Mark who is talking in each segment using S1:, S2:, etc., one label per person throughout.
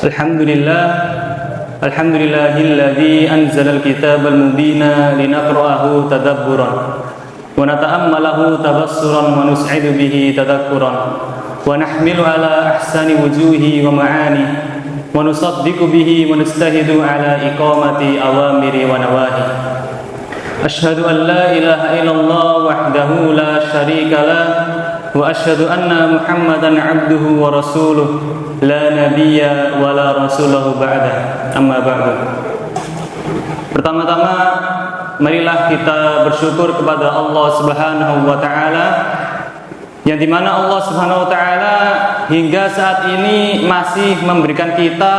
S1: Alhamdulillahilladzi anzalal kitabal mubina linaqra'ahu tadabburan wa nata'ammalahu tabassuran wa nus'idu bihi tadhakkuran wa nahmilu ala ahsani wujuhi wa ma'ani wa nusaddiqu bihi wa nastahidu ala iqamati awamiri wa nawahi. Ashhadu an la ilaha illallah wahdahu la syarika lah wa asyhadu anna Muhammadan abduhu wa rasuluh la nabiyya wa la rasulahu ba'da. Amma ba'du. Pertama-tama marilah kita bersyukur kepada Allah Subhanahu wa taala, yang dimana Allah Subhanahu wa taala hingga saat ini masih memberikan kita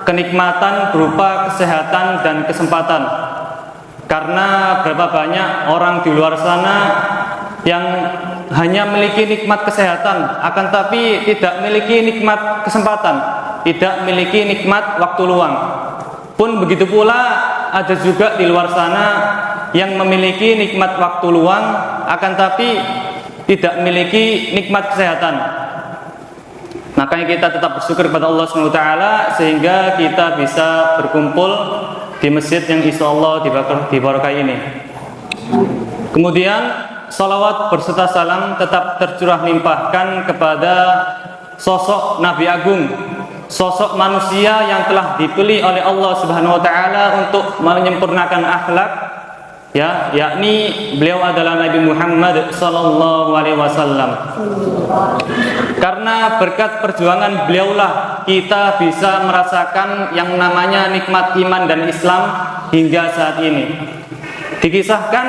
S1: kenikmatan berupa kesehatan dan kesempatan. Karena berapa banyak orang di luar sana yang hanya memiliki nikmat kesehatan, akan tapi tidak memiliki nikmat kesempatan, tidak memiliki nikmat waktu luang. Pun begitu pula ada juga di luar sana yang memiliki nikmat waktu luang, akan tapi tidak memiliki nikmat kesehatan. Makanya kita tetap bersyukur kepada Allah SWT sehingga kita bisa berkumpul di masjid yang insyaallah diberkahi ini. Kemudian salawat berserta salam tetap tercurah limpahkan kepada sosok Nabi Agung, sosok manusia yang telah dipilih oleh Allah Subhanahu wa taala untuk menyempurnakan akhlak, yakni beliau adalah Nabi Muhammad sallallahu alaihi wasallam. Karena berkat perjuangan beliaulah kita bisa merasakan yang namanya nikmat iman dan Islam hingga saat ini. Dikisahkan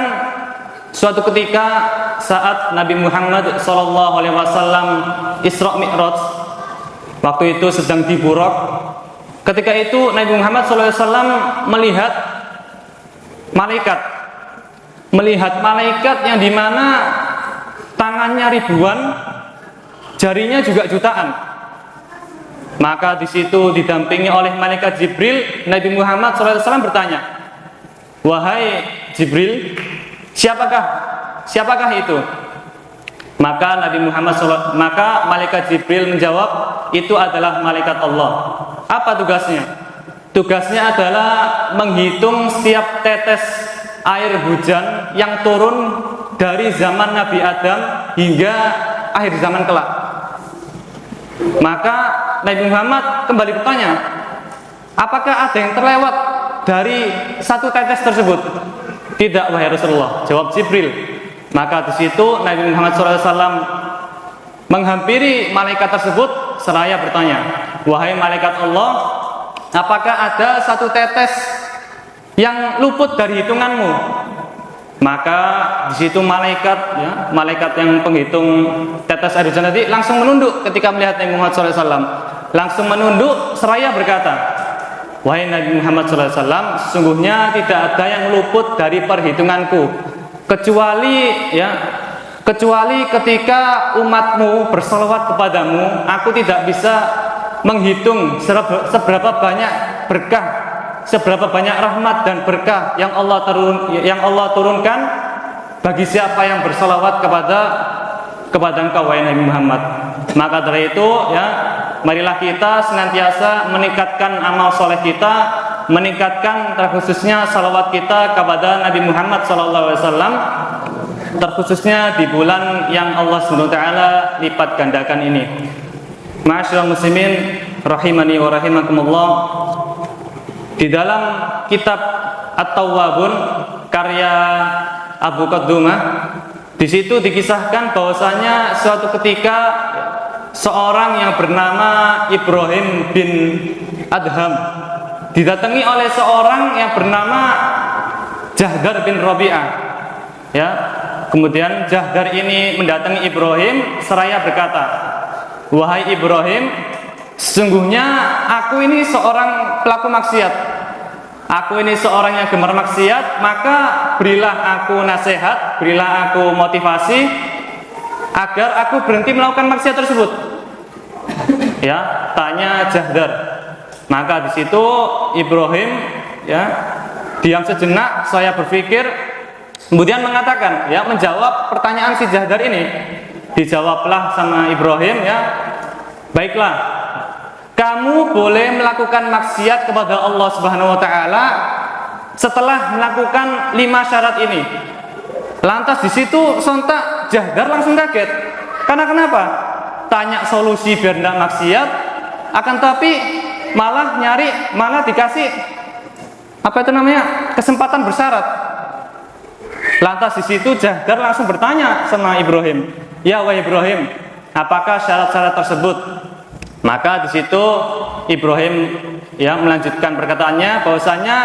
S1: suatu ketika saat Nabi Muhammad sallallahu alaihi wasallam Isra Mi'raj, waktu itu sedang di Buraq. Ketika itu Nabi Muhammad sallallahu alaihi wasallam melihat malaikat yang dimana tangannya ribuan, jarinya juga jutaan. Maka di situ didampingi oleh malaikat Jibril, Nabi Muhammad SAW bertanya, "Wahai Jibril, siapakah itu?" Maka maka malaikat Jibril menjawab, "Itu adalah malaikat Allah." Apa tugasnya? Tugasnya adalah menghitung setiap tetes air hujan yang turun dari zaman Nabi Adam hingga akhir zaman kelak. Maka Nabi Muhammad kembali bertanya, apakah ada yang terlewat dari satu tetes tersebut? Tidak, wahai Rasulullah, jawab Jibril. Maka di situ Nabi Muhammad SAW menghampiri malaikat tersebut seraya bertanya, wahai malaikat Allah, apakah ada satu tetes yang luput dari hitunganmu? Maka di situ malaikat yang penghitung tetes air hujan tadi langsung menunduk ketika melihat Nabi Muhammad SAW. Langsung menunduk seraya berkata, wahai Nabi Muhammad SAW, sesungguhnya tidak ada yang luput dari perhitunganku kecuali ketika umatmu bersalawat kepadamu, aku tidak bisa menghitung seberapa banyak berkah, seberapa banyak rahmat dan berkah yang Allah turunkan bagi siapa yang bersalawat kepada engkau wahai Nabi Muhammad. Maka dari itu marilah kita senantiasa meningkatkan amal soleh kita, meningkatkan terkhususnya salawat kita kepada Nabi Muhammad SAW, terkhususnya di bulan yang Allah SWT lipat gandakan ini. Ma'asyiral muslimin rahimani wa rahimakumullah. Di dalam kitab At-Tawwabun karya Abu Qaddumah, di situ dikisahkan bahwasanya suatu ketika seorang yang bernama Ibrahim bin Adham didatangi oleh seorang yang bernama Jahdar bin Rabi'ah. Kemudian Jahdar ini mendatangi Ibrahim seraya berkata, wahai Ibrahim, sesungguhnya aku ini seorang pelaku maksiat. Aku ini seorang yang gemar maksiat, maka berilah aku nasihat, berilah aku motivasi agar aku berhenti melakukan maksiat tersebut. Tanya Jahdar. Maka di situ Ibrahim diam sejenak, saya berpikir, kemudian mengatakan, menjawab pertanyaan si Jahdar ini. Dijawablah sama Ibrahim, baiklah, kamu boleh melakukan maksiat kepada Allah Subhanahu wa taala setelah melakukan 5 syarat ini. Lantas di situ sontak Jahdar langsung kaget. Karena kenapa? Tanya solusi biar tidak maksiat, akan tapi malah dikasih kesempatan bersyarat. Lantas di situ Jahdar langsung bertanya sama Ibrahim, "Ya wahai Ibrahim, apakah syarat-syarat tersebut?" Maka di situ Ibrahim melanjutkan perkataannya bahwasanya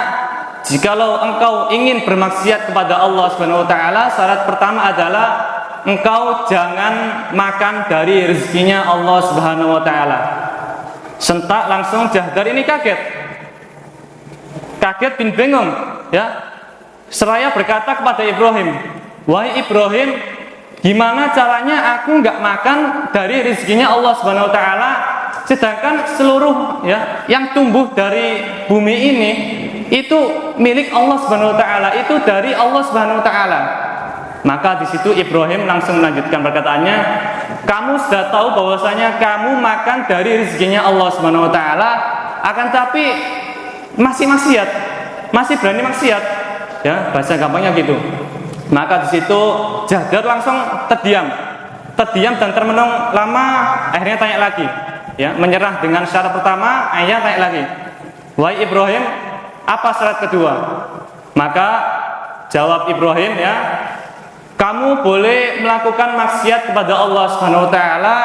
S1: jikalau engkau ingin bermaksiat kepada Allah Subhanahu wa taala, syarat pertama adalah engkau jangan makan dari rezekinya Allah Subhanahu wa taala. Sentak langsung Jahdar ini kaget bin bingung, seraya berkata kepada Ibrahim, "Wahai Ibrahim, gimana caranya aku nggak makan dari rezekinya Allah Subhanahu wa taala, sedangkan seluruh yang tumbuh dari bumi ini itu milik Allah Subhanahu wa taala, itu dari Allah Subhanahu wa taala." Maka di situ Ibrahim langsung melanjutkan perkataannya, "Kamu sudah tahu bahwasanya kamu makan dari rezekinya Allah Subhanahu wa taala, akan tapi masih maksiat, masih berani maksiat." Bahasa gampangnya gitu. Maka di situ Jahdar langsung terdiam dan termenung lama. Akhirnya tanya lagi, menyerah dengan syarat pertama. Akhirnya tanya lagi, "Wahai Ibrahim, apa syarat kedua?" Maka jawab Ibrahim, "Kamu boleh melakukan maksiat kepada Allah Subhanahu wa taala,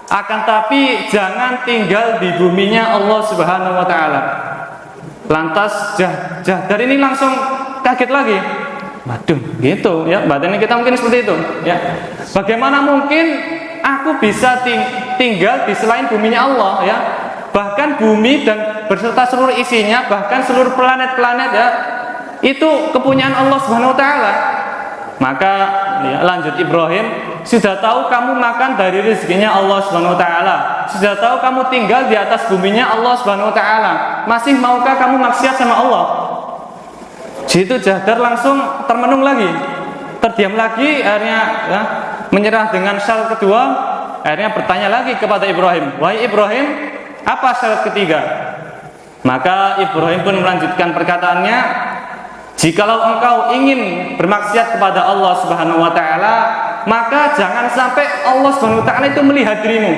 S1: akan tapi jangan tinggal di buminya Allah Subhanahu wa taala." Lantas Jahdar ini langsung kaget lagi. Waduh, gitu badannya kita mungkin seperti itu, Bagaimana mungkin aku bisa tinggal di selain buminya Allah, Bahkan bumi dan berserta seluruh isinya, bahkan seluruh planet-planet itu kepunyaan Allah Subhanahu wa taala. Maka lanjut Ibrahim, "Sudah tahu kamu makan dari rezekinya Allah Subhanahu wa taala, sudah tahu kamu tinggal di atas buminya Allah Subhanahu wa taala, masih maukah kamu maksiat sama Allah?" Situ Jahdar langsung termenung lagi, terdiam lagi, akhirnya menyerah dengan syarat kedua. Akhirnya bertanya lagi kepada Ibrahim, "Wahai Ibrahim, apa syarat ketiga?" Maka Ibrahim pun melanjutkan perkataannya, "Jikalau engkau ingin bermaksiat kepada Allah Subhanahu wa taala, maka jangan sampai Allah Subhanahu wa taala itu melihat dirimu."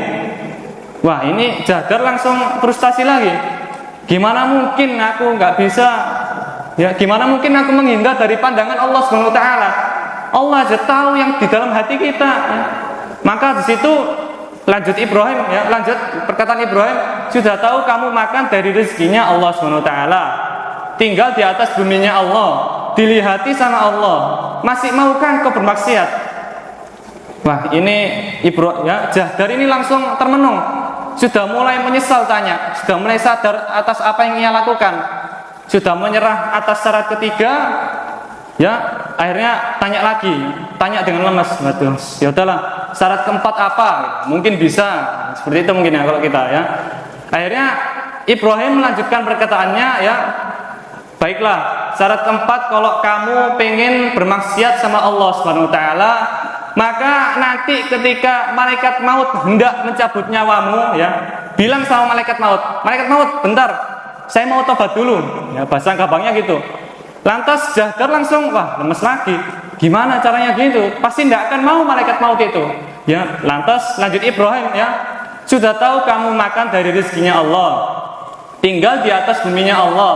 S1: Wah, ini Jahdar langsung frustasi lagi. Gimana mungkin aku gimana mungkin aku menghindar dari pandangan Allah Subhanahu wa taala? Allah aja tahu yang di dalam hati kita. Maka di situ lanjut perkataan Ibrahim, "Sudah tahu kamu makan dari rezekinya Allah Subhanahu wa taala, tinggal di atas buminya Allah, dilihati sama Allah, masih maukah kau bermaksiat?" Wah, ini Jahdar ini langsung termenung, sudah mulai menyesal sudah mulai sadar atas apa yang ia lakukan, sudah menyerah atas syarat ketiga. Akhirnya tanya dengan lemas, "Waduh, ya udahlah, syarat keempat apa? Mungkin bisa." Seperti itu mungkin kalau kita Akhirnya Ibrahim melanjutkan perkataannya, "Baiklah, syarat keempat, kalau kamu pengen bermaksiat sama Allah Subhanahu wa taala, maka nanti ketika malaikat maut hendak mencabut nyawamu, bilang sama malaikat maut, 'Malaikat maut, bentar, saya mau tobat dulu.'" Bahasa gampangnya gitu. Lantas Jahdar langsung, wah, lemes lagi. Gimana caranya gitu? Pasti tidak akan mau malaikat maut itu. Lantas lanjut Ibrahim, "Sudah tahu kamu makan dari rezekinya Allah, tinggal di atas buminya Allah,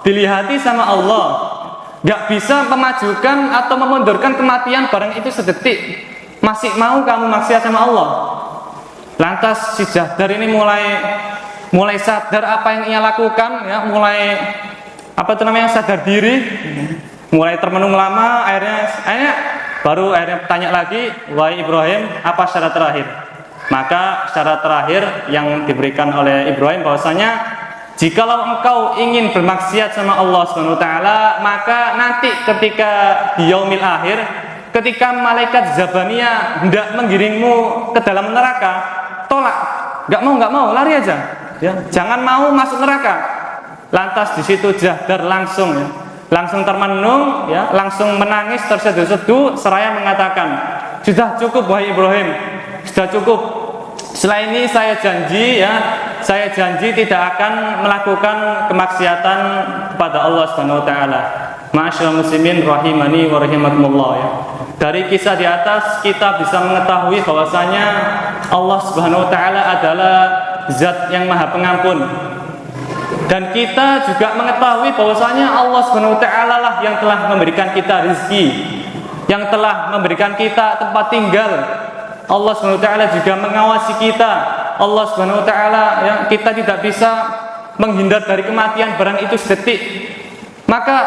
S1: dilihati sama Allah, gak bisa memajukan atau memundurkan kematian barang itu sedetik, masih mau kamu maksiat sama Allah?" Lantas si Jahdar ini mulai sadar apa yang ia lakukan, mulai sadar diri, mulai termenung lama. Akhirnya baru tanya lagi, "Wahai Ibrahim, apa syarat terakhir?" Maka syarat terakhir yang diberikan oleh Ibrahim bahwasanya, "Jikalau engkau ingin bermaksiat sama Allah Subhanahu wa taala, maka nanti ketika di yaumil akhir, ketika malaikat Zabaniyah hendak menggiringmu ke dalam neraka, tolak, nggak mau, lari aja, jangan mau masuk neraka." Lantas di situ Jahdar langsung termenung, langsung menangis terseduh-seduh seraya mengatakan, "Sudah cukup wahai Ibrahim, sudah cukup. Setelah ini saya janji saya janji tidak akan melakukan kemaksiatan kepada Allah Subhanahu wa taala. Ma'asyiral muslimin rahimani wa rahimakumullah ya. Dari kisah di atas kita bisa mengetahui bahwasanya Allah Subhanahu wa taala adalah zat yang Maha Pengampun. Dan kita juga mengetahui bahwasanya Allah Subhanahu wa taala lah yang telah memberikan kita rezeki, yang telah memberikan kita tempat tinggal. Allah Subhanahu wa taala juga mengawasi kita. Allah Subhanahu wa taala ya, kita tidak bisa menghindar dari kematian barang itu sedetik. Maka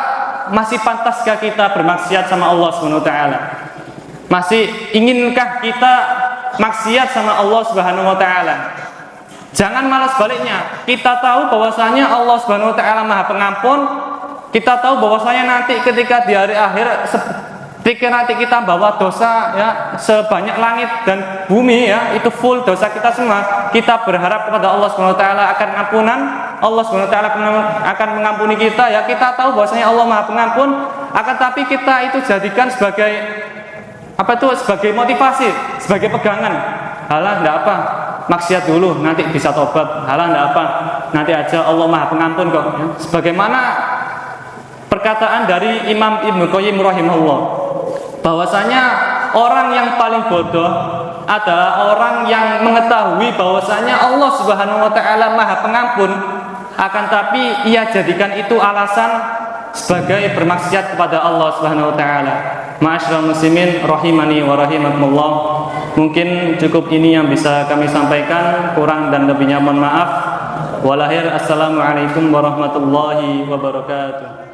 S1: masih pantaskah kita bermaksiat sama Allah Subhanahu wa taala? Masih inginkah kita maksiat sama Allah Subhanahu wa taala? Jangan malah sebaliknya. Kita tahu bahwasanya Allah Subhanahu wa taala Maha Pengampun. Kita tahu bahwasanya nanti ketika di hari akhir, ketika nanti kita bawa dosa ya sebanyak langit dan bumi ya, itu full dosa kita semua. Kita berharap kepada Allah Subhanahu wa taala akan ampunan. Allah Subhanahu wa taala akan mengampuni kita ya. Kita tahu bahwasanya Allah Maha Pengampun, akan tapi kita itu jadikan sebagai sebagai motivasi, sebagai pegangan. Halah enggak apa, maksiat dulu nanti bisa tobat. Halah enggak apa, nanti aja Allah Maha Pengampun kok ya. Sebagaimana perkataan dari Imam Ibnu Qayyim rahimahullah, bahwasanya orang yang paling bodoh adalah orang yang mengetahui bahwasanya Allah Subhanahu wa taala Maha Pengampun, akan tapi ia jadikan itu alasan sebagai bermaksiat kepada Allah Subhanahu wa taala. Ma'asyiral muslimin rahimani wa rahimakumullah. Mungkin cukup ini yang bisa kami sampaikan, kurang dan lebihnya mohon maaf. Walahir assalamualaikum warahmatullahi wabarakatuh.